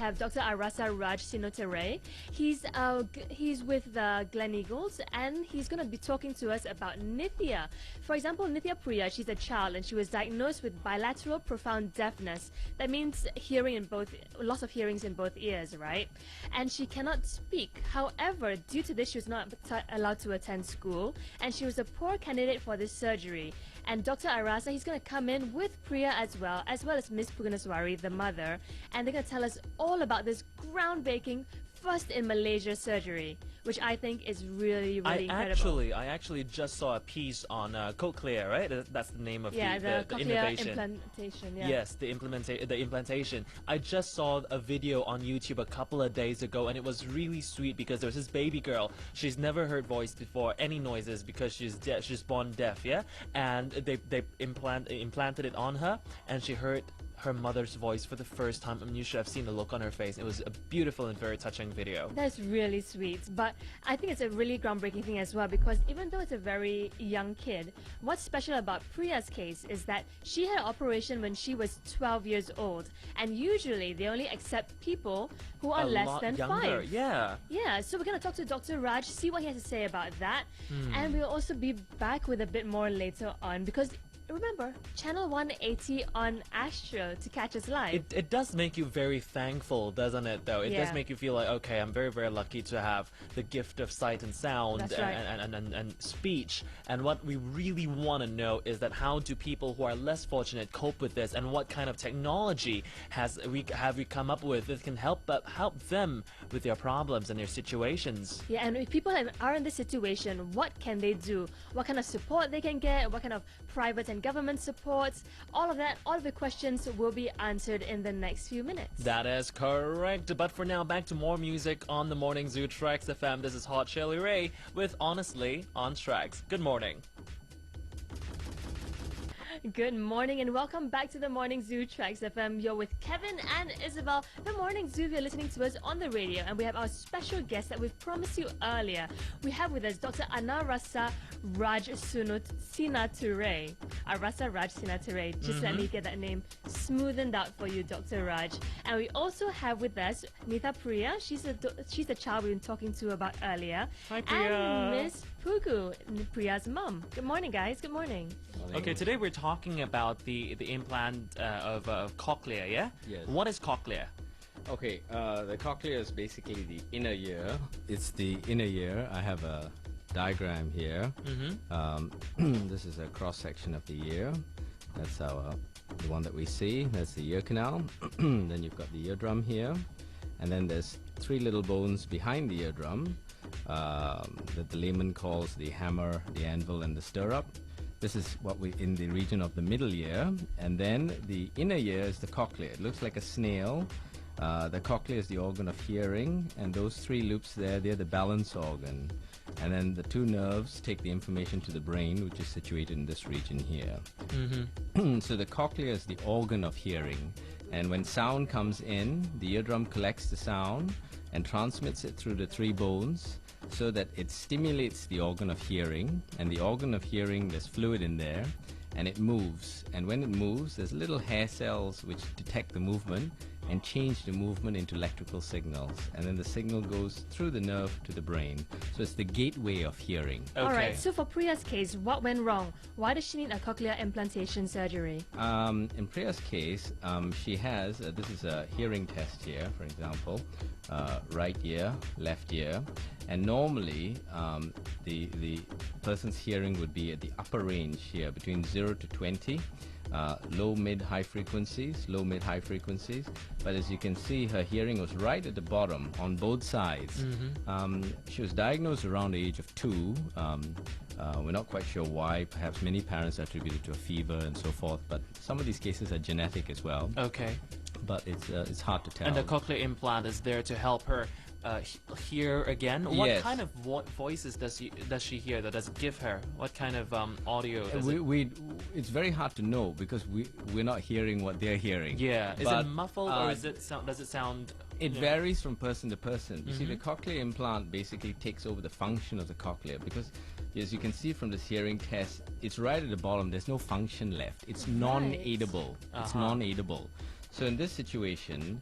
have Dr. Arasa Raj Sinotaray. He's with the Gleneagles, and he's going to be talking to us about Nithya. For example, Nithya Priya, she's a child, and she was diagnosed with bilateral profound deafness. That means loss of hearings in both ears, right? And she cannot speak. However, due to this, she was not allowed to attend school, and she was a poor candidate for this surgery. And Dr. Arasa, he's going to come in with Priya as well as Miss Puganaswari, the mother, and they're going to tell us all about this groundbreaking first in Malaysia surgery, which I think is really incredible. I actually just saw a piece on Cochlear, right? That's the name of the Cochlear innovation. Implantation. Yeah. Yes, the implantation. I just saw a video on YouTube a couple of days ago, and it was really sweet because there's this baby girl. She's never heard voice before, any noises, because she's deaf. She's born deaf, yeah. And they implanted it on her, and she heard her mother's voice for the first time. I mean, you should have seen the look on her face. It was a beautiful and very touching video. That's really sweet, but I think it's a really groundbreaking thing as well, because even though it's a very young kid, what's special about Priya's case is that she had an operation when she was 12 years old, and usually they only accept people who are less than younger. 5. Yeah, so we're going to talk to Dr. Raj, see what he has to say about that, and we'll also be back with a bit more later on, because remember, channel 180 on Astro to catch us live. It does make you very thankful, doesn't it, though? It does make you feel like, okay, I'm very, very lucky to have the gift of sight and sound. That's right. and speech. And what we really want to know is that how do people who are less fortunate cope with this, and what kind of technology have we come up with that can help them with their problems and their situations. Yeah, and if people are in this situation, what can they do? What kind of support they can get? What kind of private and government supports? All of the questions will be answered in the next few minutes. That is correct. But for now, back to more music on the Morning Zoo Traxx FM. This is Hot Shelly Ray with Honestly on Traxx. Good morning. Good morning and welcome back to the Morning Zoo Traxx FM. You're with Kevin and Isabel. The Morning Zoo, you're listening to us on the radio, and we have our special guest that we've promised you earlier. We have with us Dr. Arasa Raj Sinotaray. Arasa Raj Sinotaray. Just let me get that name smoothened out for you, Dr. Raj. And we also have with us Nithya Priya. She's the child we've been talking to about earlier. Hi, Priya. And Miss Pugu, Priya's mom. Good morning, guys. Good morning. Okay, today we're talking about the implant of Cochlear, yeah? Yes. What is Cochlear? Okay, the cochlea is basically the inner ear. It's the inner ear. I have a diagram here. This is a cross-section of the ear. That's the one that we see. That's the ear canal. Then you've got the eardrum here. And then there's 3 little bones behind the eardrum that the layman calls the hammer, the anvil, and the stirrup. This is what we in the region of the middle ear, and then the inner ear is the cochlea. It looks like a snail. The cochlea is the organ of hearing, and those 3 loops there, they're the balance organ. And then the 2 nerves take the information to the brain, which is situated in this region here. So the cochlea is the organ of hearing, and when sound comes in, the eardrum collects the sound and transmits it through the 3 bones, so that it stimulates the organ of hearing, and the organ of hearing, there's fluid in there, and it moves. And when it moves, there's little hair cells which detect the movement and change the movement into electrical signals, and then the signal goes through the nerve to the brain. So it's the gateway of hearing. Okay. Alright, so for Priya's case, what went wrong? Why does she need a cochlear implantation surgery? In Priya's case, she has, this is a hearing test here, for example, right ear, left ear, and normally the person's hearing would be at the upper range here, between 0 to 20. Low, mid, high frequencies, but as you can see, her hearing was right at the bottom on both sides. She was diagnosed around the age of 2. We're not quite sure why. Perhaps many parents attribute it to a fever and so forth, but some of these cases are genetic as well. Okay. But it's hard to tell. And the cochlear implant is there to help her hear again. What Yes. kind of voices does she hear? That does it give her? What kind of audio? It's very hard to know because we're not hearing what they're hearing. Yeah. Is But, it muffled or does it sound? It varies from person to person. You see, the cochlear implant basically takes over the function of the cochlea because, as you can see from this hearing test, it's right at the bottom. There's no function left. It's non-aidable. It's non-aidable. So in this situation,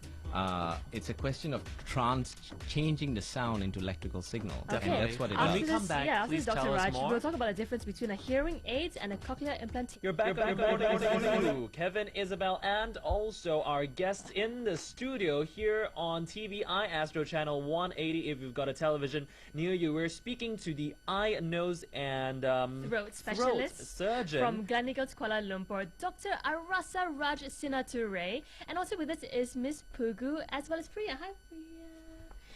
it's a question of changing the sound into electrical signal, Okay. and that's what it When does. we come back, after please this, Dr. tell us Raj, more. we'll talk about the difference between a hearing aid and a cochlear implant. You're back on Morning Kevin, Isabel, and also our guests in the studio here on TVI Astro Channel 180. If you've got a television near you, we're speaking to the eye, nose, and Throat specialist surgeon from Gleneagles, Kuala Lumpur, Dr. Arasa Raj Sinature. And also with us is Miss Pugu as well as Priya. Hi, Priya.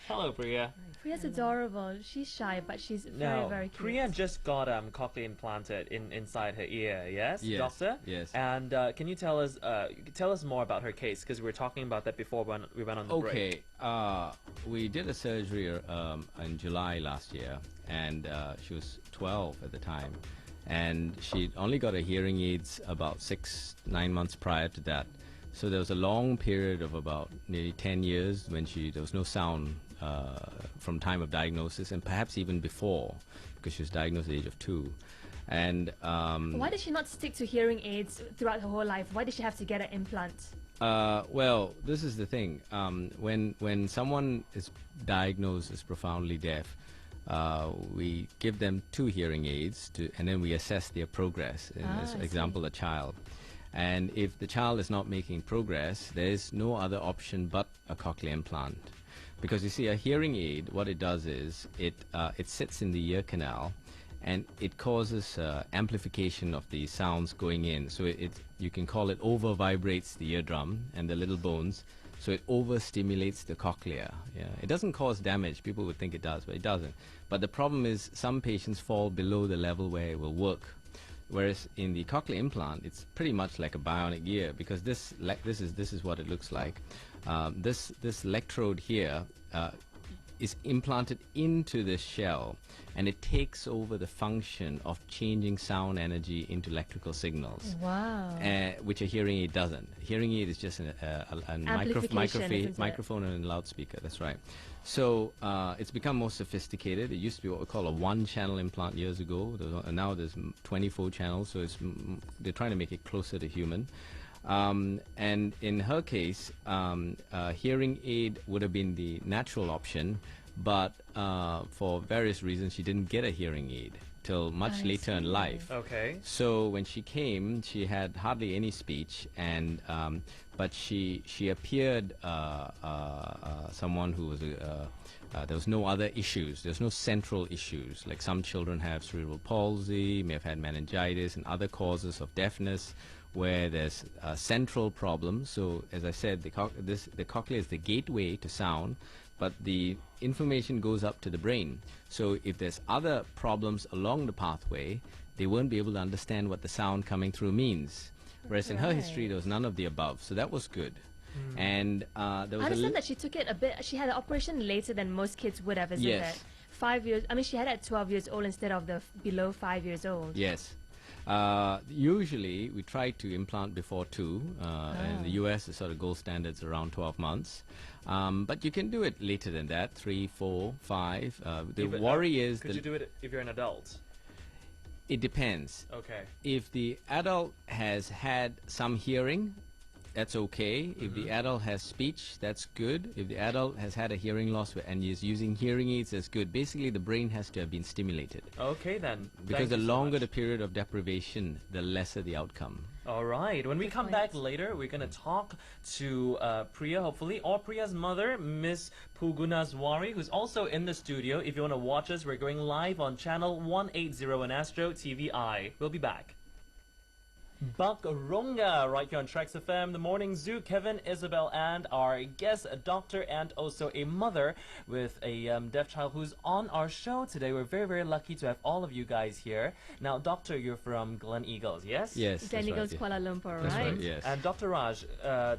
Hello, Priya. Priya's adorable. She's shy, but she's very, Now, very cute. Priya just got cochlear implanted inside her ear. Yes, Yes, doctor. yes. And can you tell us more about her case? Because we were talking about that before when we went on the break. Okay, we did a surgery in July last year, and she was 12 at the time, and she only got her hearing aids about 6-9 months prior to that. So there was a long period of about nearly 10 years when there was no sound from time of diagnosis, and perhaps even before, because she was diagnosed at the age of 2. And why did she not stick to hearing aids throughout her whole life? Why did she have to get an implant? Well, this is the thing. When someone is diagnosed as profoundly deaf, we give them 2 hearing aids, and then we assess their progress. As I see. example, a child. And if the child is not making progress, there is no other option but a cochlear implant. Because you see, a hearing aid, what it does is it sits in the ear canal, and it causes amplification of the sounds going in. So you can call it over vibrates the eardrum and the little bones. So it overstimulates the cochlea. Yeah, it doesn't cause damage. People would think it does, but it doesn't. But the problem is some patients fall below the level where it will work. Whereas in the cochlear implant, it's pretty much like a bionic ear, because this is what it looks like. This electrode here is implanted into this shell, and it takes over the function of changing sound energy into electrical signals. Wow. Which a hearing aid doesn't. Hearing aid is just a Amplification, isn't it? microphone and a loudspeaker. That's right. So it's become more sophisticated. It used to be what we call a 1-channel implant years ago. Now there's 24 channels, so they're trying to make it closer to human. And in her case, hearing aid would have been the natural option, but for various reasons, she didn't get a hearing aid till much later in life. Okay. So when she came, she had hardly any speech, and but she appeared someone who was there was no other issues. There's no central issues, like some children have cerebral palsy, may have had meningitis and other causes of deafness, where there's central problems. So as I said, the cochlea is the gateway to sound, but the information goes up to the brain. So if there's other problems along the pathway, they won't be able to understand what the sound coming through means. Whereas in her history, there was none of the above, so that was good. And there I was understand that she took it a bit. She had an operation later than most kids would have, isn't Yes. it? 5 years. I mean, she had it at 12 years old instead of the below 5 years old. Yes. Usually, we try to implant before 2. In the US, the sort of gold standard's around 12 months. But you can do it later than that, 3, 4, 5. The worry is Could you do it if you're an adult? it depends. Okay. If the adult has had some hearing, that's okay. If the adult has speech, that's good. If the adult has had a hearing loss and is using hearing aids, that's good. Basically, the brain has to have been stimulated. Okay then. Because Thank the you so longer much. the period of deprivation, the lesser the outcome. All right. When we come point. back later, we're going to talk to Priya, hopefully, or Priya's mother, Miss Pugunaswari, who's also in the studio. If you want to watch us, we're going live on channel 180 in Astro TVI. We'll be back. Bakarunga, right here on Traxx FM, the Morning Zoo. Kevin, Isabel, and our guest, a doctor and also a mother with a deaf child who's on our show today. We're very, very lucky to have all of you guys here. Now, doctor, you're from Gleneagles, yes? Yes, that's right. Gleneagles, Yeah. Kuala Lumpur, That's right? right, yes. And Dr. Raj,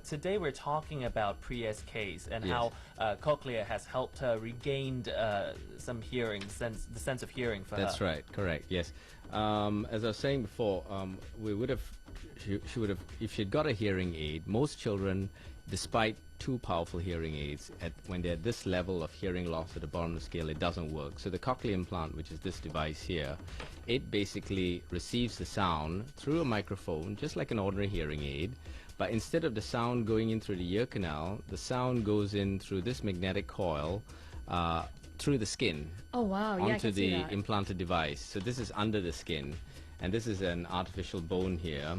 today we're talking about Priya's case and Yes. how Cochlear has helped her regain some hearing, the sense of hearing for That's her. right, correct, yes. As I was saying before, she would have, if she'd got a hearing aid, most children, despite 2 powerful hearing aids, when they're at this level of hearing loss at the bottom of the scale, it doesn't work. So the cochlear implant, which is this device here, it basically receives the sound through a microphone, just like an ordinary hearing aid, But instead of the sound going in through the ear canal, the sound goes in through this magnetic coil through the skin Oh wow, yeah, I onto can see the that. implanted device. So this is under the skin, and this is an artificial bone here.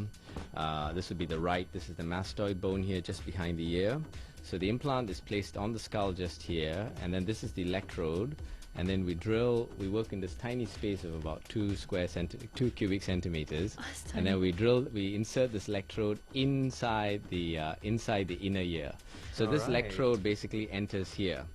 This would be the right. This is the mastoid bone here, just behind the ear. So the implant is placed on the skull just here, and then this is the electrode. And then we drill. We work in this tiny space of about 2 cubic centimeters. Oh, that's And then tiny. we insert this electrode inside the inner ear. So this Alright. electrode basically enters here,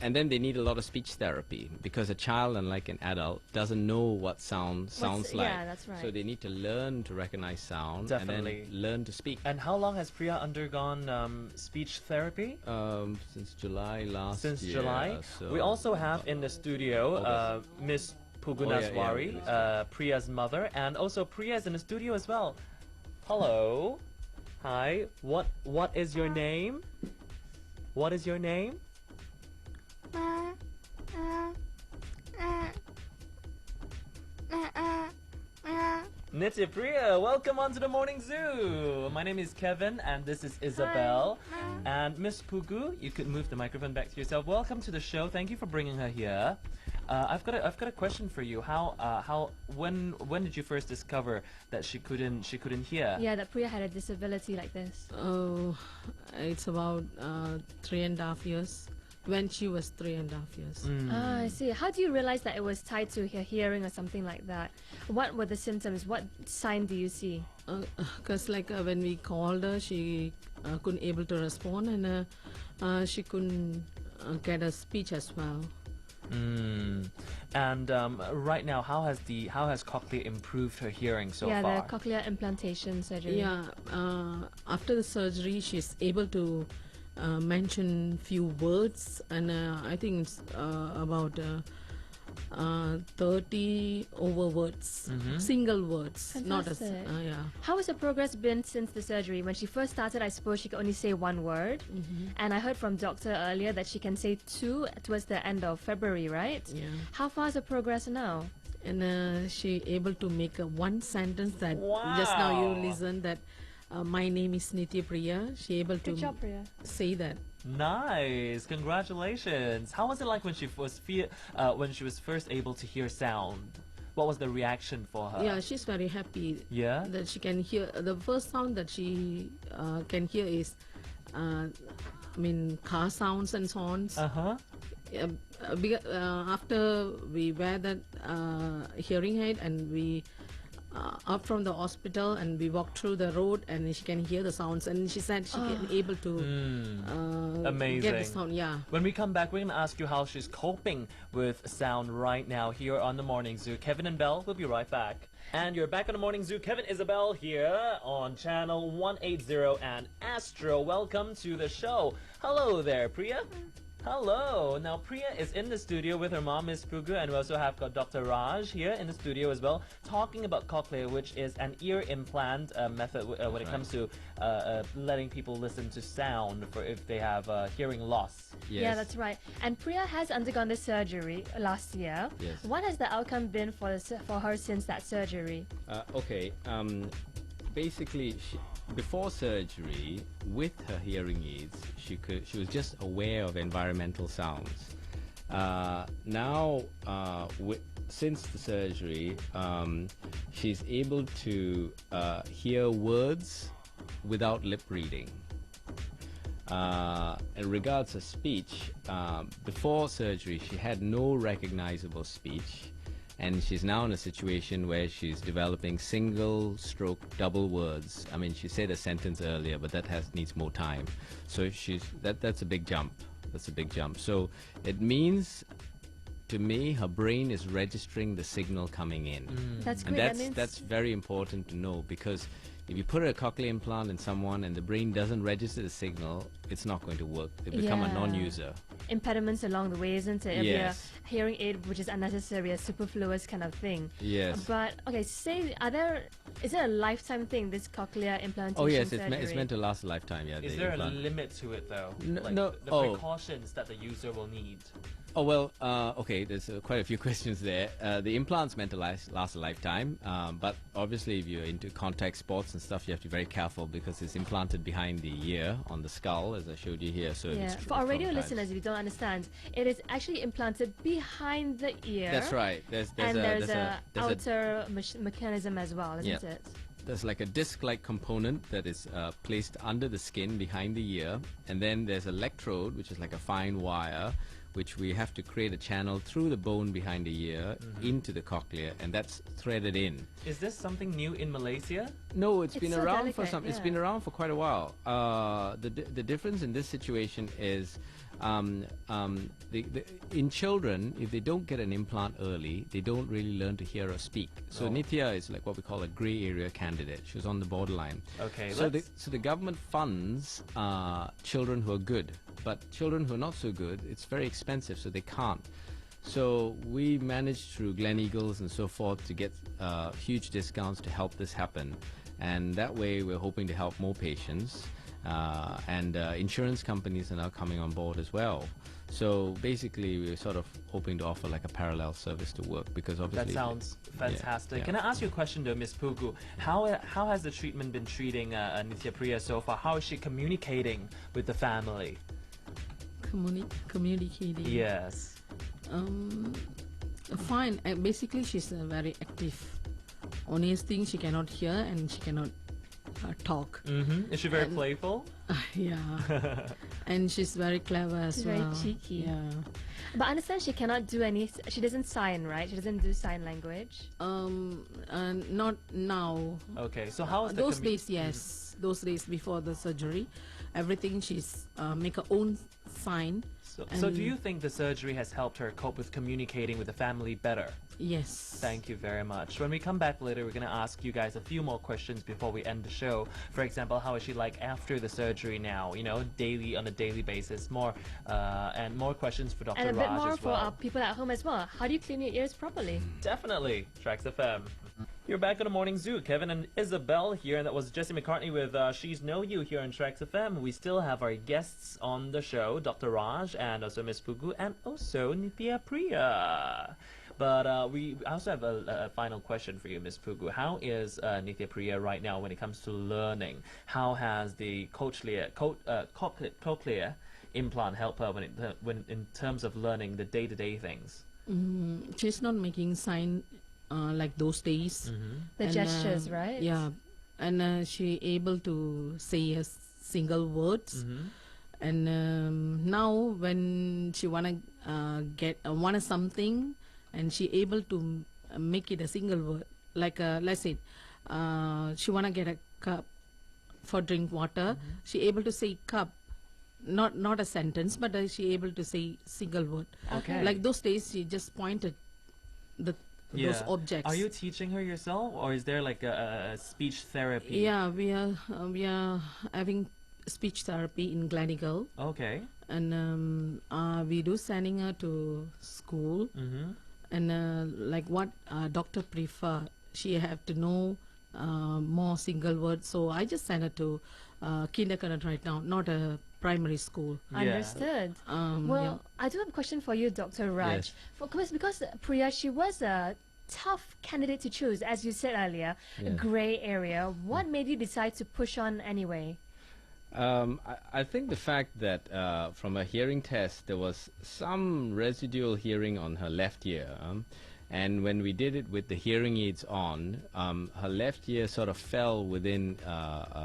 and then they need a lot of speech therapy because a child, unlike an adult, doesn't know what sound sounds like. Yeah, that's right. So they need to learn to recognize sound Definitely. and then learn to speak. And how long has Priya undergone speech therapy? Since July last Since year. July. So We also have in the studio Miss Pugunaswari, Oh, yeah, Priya's mother, and also Priya is in the studio as well. Hello. Hi. What is your name? What is your name? Nitya Priya, welcome onto the Morning Zoo. My name is Kevin and this is Isabel. And Miss Pugu, you could move the microphone back to yourself. Welcome to the show. Thank you for bringing her here. I've got a question for you. When did you first discover that she couldn't hear? Yeah, that Priya had a disability like this. Oh, it's about 3.5 years. When she was 3.5 years. Ah, I see. How do you realize that it was tied to her hearing or something like that? What were the symptoms? What sign do you see? Because when we called her, she couldn't able to respond, and she couldn't get a speech as well. And right now, how has Cochlear improved her hearing so yeah, far? the cochlear implantation surgery. Yeah, after the surgery, she's able to mention few words, and I think it's about 30 over words, single words, not as Fantastic. yeah. How has her progress been since the surgery? When she first started, I suppose she could only say one word. And I heard from doctor earlier that she can say 2 towards the end of February, right? Yeah. How far is her progress now? And she able to make one sentence that just now you Wow. listened that my name is Nitya Priya. She able to Good job, Priya. say that. Nice, congratulations. How was it like when she was first able to hear sound? What was the reaction for her? Yeah, she's very happy. Yeah? That she can hear. The first sound that she can hear is, car sounds and so on. Uh-huh. After we wear that hearing aid and we up from the hospital and we walk through the road and she can hear the sounds, and she said she can able to get Amazing. the sound. Yeah. When we come back, we're going to ask you how she's coping with sound right now here on the Morning Zoo. Kevin and Belle will be right back. And you're back on the Morning Zoo. Kevin Isabel here on channel 180 and Astro. Welcome to the show. Hello there, Priya. Hello. Now, Priya is in the studio with her mom, Miss Pugu, and we also have got Dr. Raj here in the studio as well, talking about Cochlear, which is an ear implant method when it comes to letting people listen to sound for if they have hearing loss. Yes. Yeah, that's right. And Priya has undergone the surgery last year. Yes. What has the outcome been for her since that surgery? Okay. Basically, before surgery, with her hearing aids, she was just aware of environmental sounds. Now, since the surgery, she's able to hear words without lip reading. In regards to speech, before surgery, she had no recognizable speech. And she's now in a situation where she's developing single stroke double words. I mean, she said a sentence earlier, but that needs more time. So that's a big jump. That's a big jump. So it means, to me, her brain is registering the signal coming in. That's And great. that's very important to know, because if you put a cochlear implant in someone and the brain doesn't register the signal, it's not going to work. They become a Yeah. non-user. Impediments along the way, isn't it? It'll be a Yes. hearing aid which is unnecessary, a superfluous kind of thing. Yes. But okay, is it a lifetime thing, this cochlear implantation Oh yes, surgery? it's meant to last a lifetime. Yeah. Is the there implant. a limit to it though? No- like no, the oh. precautions that the user will need. Oh, well, okay, there's quite a few questions there. The implant's meant to last a lifetime, but obviously if you're into contact sports and stuff, you have to be very careful because it's implanted behind the ear on the skull, as I showed you here. So Yeah. it's For our radio traumatized. listeners, if you don't understand, it is actually implanted behind the ear. That's right. There's a outer mechanism as well, isn't Yeah. it? There's like a disc-like component that is placed under the skin behind the ear, and then there's an electrode, which is like a fine wire, which we have to create a channel through the bone behind the ear into the cochlea, and that's threaded in. Is this something new in Malaysia? No, it's been so around for delicate, It's yeah. been around for quite a while. The difference in this situation is, in children, if they don't get an implant early, they don't really learn to hear or speak. So Oh. Nithya is like what we call a grey area candidate. She was on the borderline. Okay, So let's- the government funds children who are good, but children who are not so good, it's very expensive, so they can't. So we managed through Gleneagles and so forth to get huge discounts to help this happen, and that way we're hoping to help more patients. And insurance companies are now coming on board as well. So basically, we're sort of hoping to offer like a parallel service to work because obviously That sounds fantastic. yeah. Can I ask you a question though, Miss Pugu? How has the treatment been treating Nithya Priya so far? How is she communicating with the family? Communicating. Yes. Fine. Basically, she's very active. Only thing she cannot hear and she cannot talk. Mm-hmm. Is she very And- playful? Yeah. And she's very clever as She's well. very cheeky. Yeah. But I understand she cannot do any. She doesn't sign, right? She doesn't do sign language. Not now. Okay. So how is the Those days, yes. Those days before the surgery, everything she's make her own sign. So do you think the surgery has helped her cope with communicating with the family better? Yes. Thank you very much. When we come back later, we're going to ask you guys a few more questions before we end the show. For example, how is she like after the surgery now? You know, on a daily basis. More and more questions for Dr. And a Raj bit more as for well. our people at home as well. How do you clean your ears properly? Definitely. Traxx FM. You're back on the Morning Zoo. Kevin and Isabel here, and that was Jesse McCartney with She's Know You here on Traxx FM. We still have our guests on the show, Dr. Raj and also Miss Pugu and also Nithya Priya. But we also have a final question for you, Miss Pugu. How is Nithya Priya right now when it comes to learning? How has the cochlear implant helped her when in terms of learning the day-to-day things? She's not making sign like those days. The And, gestures, right? Yeah. And she able to say a single words. And now when she wanna get wanna something, and she able to make it a single word. Like let's say, she wanna get a cup for drink water. She able to say cup, not a sentence, but she able to say single word. Okay. Like those days, she just pointed those objects. Are you teaching her yourself, or is there like a speech therapy? Yeah, we are having speech therapy in Gleneagle, Okay. and we do sending her to school, and like what doctor prefer, she have to know more single words. So I just send her to kindergarten right now, not a primary school. Yeah. Understood. Well, I do have a question for you, Dr. Raj. Yes. Because Priya, she was a tough candidate to choose, as you said earlier, a Yeah. grey area. What made you decide to push on anyway? I think the fact that from a hearing test there was some residual hearing on her left ear, and when we did it with the hearing aids on, her left ear sort of fell within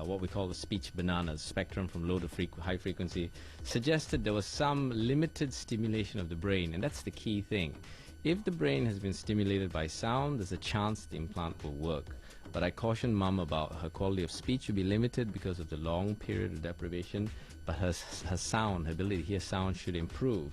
what we call the speech bananas spectrum from low to high frequency, suggested there was some limited stimulation of the brain, and that's the key thing. If the brain has been stimulated by sound, there's a chance the implant will work. But I caution mum about her quality of speech will be limited because of the long period of deprivation, but her sound, her ability to hear sound should improve.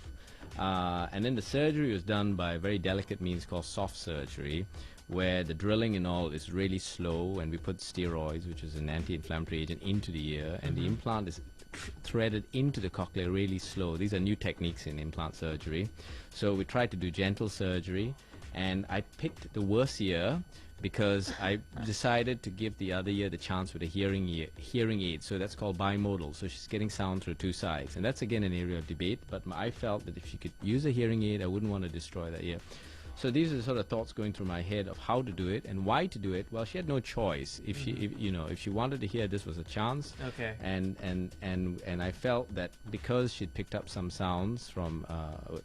And then the surgery was done by a very delicate means called soft surgery, where the drilling and all is really slow, and we put steroids, which is an anti-inflammatory agent, into the ear, and the implant is threaded into the cochlea really slow. These are new techniques in implant surgery. So we tried to do gentle surgery, and I picked the worst ear because I decided to give the other ear the chance with a hearing aid. So that's called bimodal. So she's getting sound through two sides, and that's again an area of debate. But I felt that if she could use a hearing aid, I wouldn't want to destroy that ear. So these are the sort of thoughts going through my head of how to do it and why to do it. Well, she had no choice. If she, if she wanted to hear, this was a chance. Okay. And I felt that because she'd picked up some sounds from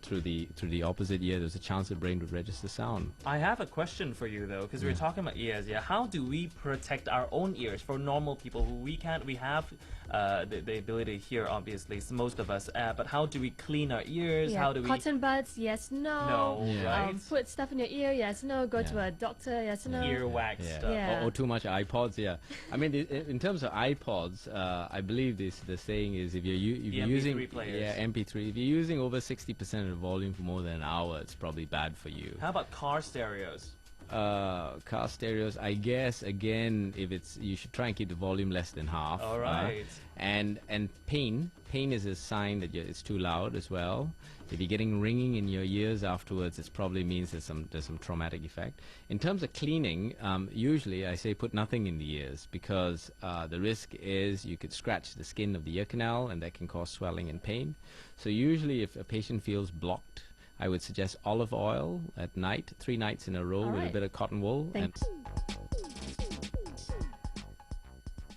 through the opposite ear, there's a chance the brain would register sound. I have a question for you though, because we're talking about ears. Yeah. How do we protect our own ears for normal people who we have the ability to hear? Obviously, it's most of us. But how do we clean our ears? Yeah. How do we? Cotton buds, yes, no. No, Yeah. right? Put stuff in your ear, yes, no. Go to Yeah. a doctor, yes, no. Earwax Yeah. stuff. Yeah. Or too much iPods, yeah. I mean, in terms of iPods, I believe the saying is if you're using MP3 players. yeah, MP3, if you're using over 60% of the volume for more than an hour, it's probably bad for you. How about car stereos? Car stereos, I guess, again, if it's, you should try and keep the volume less than half. All right. And pain is a sign that it's too loud as well. If you're getting ringing in your ears afterwards, it probably means there's some traumatic effect. In terms of cleaning, usually I say put nothing in the ears, because the risk is you could scratch the skin of the ear canal, and that can cause swelling and pain. So usually if a patient feels blocked, I would suggest olive oil at night, 3 nights in a row, with a right. bit of cotton wool. Thanks. And